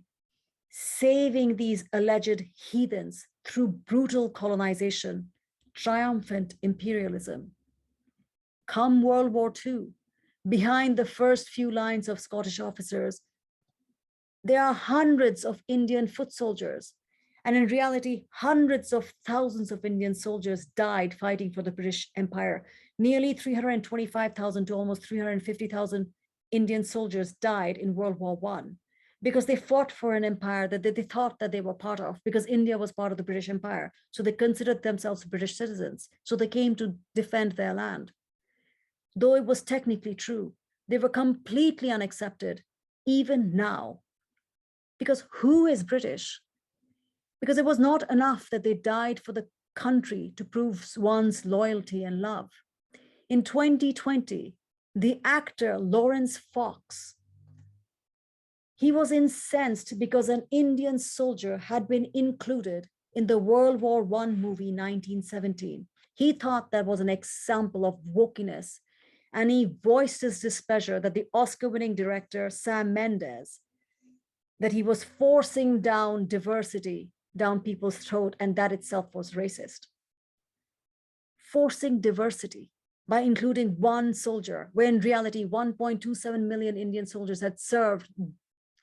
saving these alleged heathens through brutal colonization, triumphant imperialism. Come World War II, behind the first few lines of Scottish officers, there are hundreds of Indian foot soldiers. And in reality, hundreds of thousands of Indian soldiers died fighting for the British Empire. Nearly 325,000 to almost 350,000 Indian soldiers died in World War I. because they fought for an empire that they thought that they were part of, because India was part of the British Empire. So they considered themselves British citizens. So they came to defend their land. Though it was technically true, they were completely unaccepted even now. Because who is British? Because it was not enough that they died for the country to prove one's loyalty and love. In 2020, the actor Lawrence Fox, he was incensed because an Indian soldier had been included in the World War I movie 1917. He thought that was an example of wokeness, and he voiced his displeasure that the Oscar-winning director Sam Mendes, that he was forcing down diversity down people's throat, and that itself was racist. Forcing diversity by including one soldier, where in reality 1.27 million Indian soldiers had served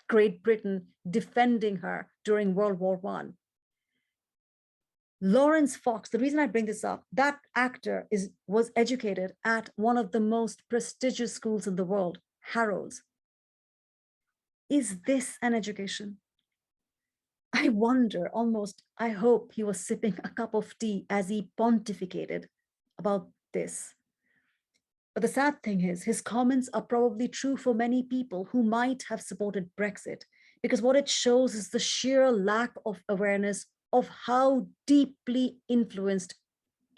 Great Britain defending her during World War I. Lawrence Fox, the reason I bring this up, that actor was educated at one of the most prestigious schools in the world, Harrows. Is this an education? I wonder almost, I hope he was sipping a cup of tea as he pontificated about this. But the sad thing is, his comments are probably true for many people who might have supported Brexit, because what it shows is the sheer lack of awareness of how deeply influenced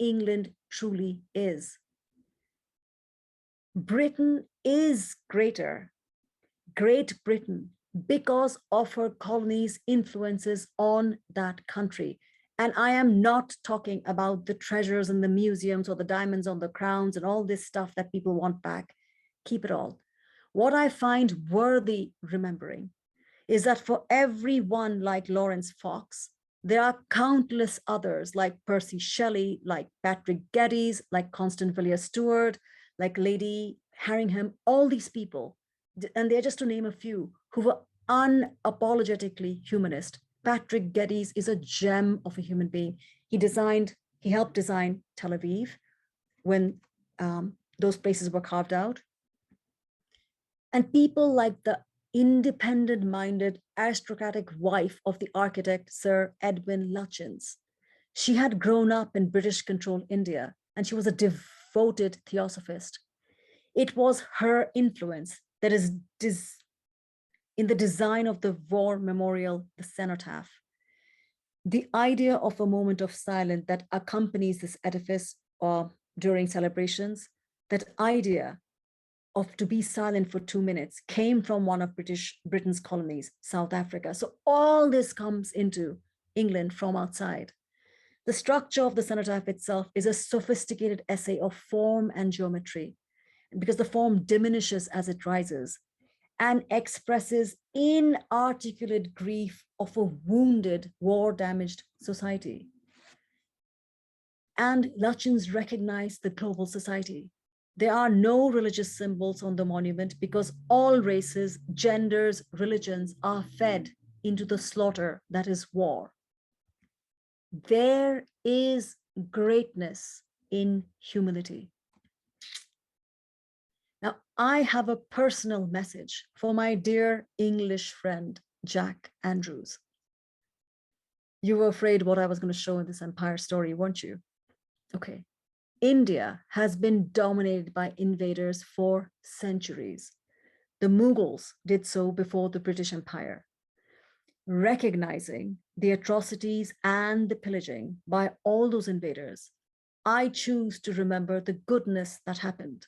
England truly is. Britain is greater, Great Britain, because of her colonies' influences on that country. And I am not talking about the treasures in the museums or the diamonds on the crowns and all this stuff that people want back. Keep it all. What I find worthy remembering is that for everyone like Lawrence Fox, there are countless others like Percy Shelley, like Patrick Geddes, like Constance Villiers-Stewart, like Lady Harringham, all these people, and they're just to name a few, who were unapologetically humanist. Patrick Geddes is a gem of a human being. He helped design Tel Aviv when those places were carved out. And people like the independent-minded aristocratic wife of the architect Sir Edwin Lutyens. She had grown up in British-controlled India, and she was a devoted theosophist. It was her influence that is in the design of the war memorial, the cenotaph. The idea of a moment of silence that accompanies this edifice or during celebrations, that idea of to be silent for 2 minutes came from one of Britain's colonies, South Africa. So all this comes into England from outside. The structure of the cenotaph itself is a sophisticated essay of form and geometry, because the form diminishes as it rises and expresses inarticulate grief of a wounded, war-damaged society. And Lutyens recognized the global society. There are no religious symbols on the monument because all races, genders, religions are fed into the slaughter that is war. There is greatness in humility. Now, I have a personal message for my dear English friend, Jack Andrews. You were afraid what I was going to show in this empire story, weren't you? Okay. India has been dominated by invaders for centuries. The Mughals did so before the British Empire. Recognizing the atrocities and the pillaging by all those invaders, I choose to remember the goodness that happened.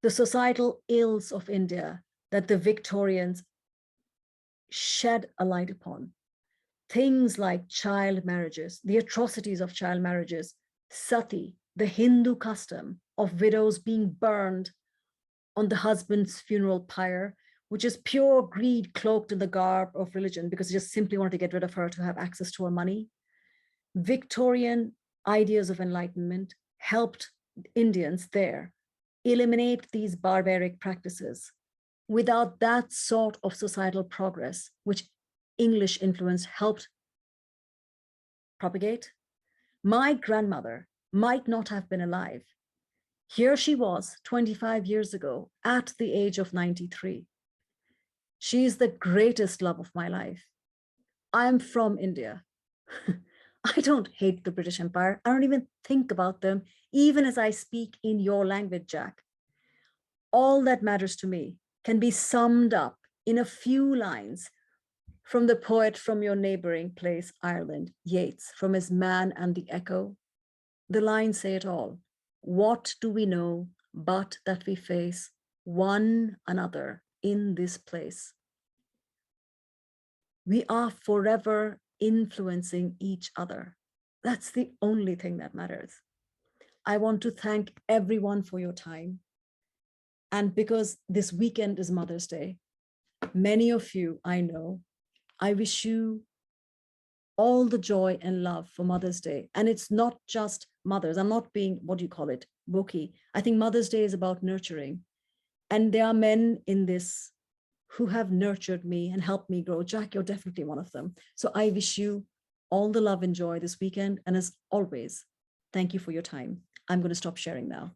The societal ills of India that the Victorians shed a light upon. Things like child marriages, the atrocities of child marriages, sati, the Hindu custom of widows being burned on the husband's funeral pyre, which is pure greed cloaked in the garb of religion because they just simply wanted to get rid of her to have access to her money. Victorian ideas of enlightenment helped Indians there eliminate these barbaric practices. Without that sort of societal progress, which English influence helped propagate, my grandmother might not have been alive. Here she was 25 years ago at the age of 93. She is the greatest love of my life. I am from India. I don't hate the British Empire. I don't even think about them, even as I speak in your language, Jack. All that matters to me can be summed up in a few lines from the poet from your neighboring place, Ireland, Yeats, from his Man and the Echo. The lines say it all. What do we know but that we face one another in this place? We are forever influencing each other. That's the only thing that matters. I want to thank everyone for your time. And because this weekend is Mother's Day, many of you I know, I wish you all the joy and love for Mother's Day. And it's not just mothers. I'm not being, what do you call it, wokey. I think Mother's Day is about nurturing. And there are men in this who have nurtured me and helped me grow. Jack, you're definitely one of them. So I wish you all the love and joy this weekend. And as always, thank you for your time. I'm going to stop sharing now.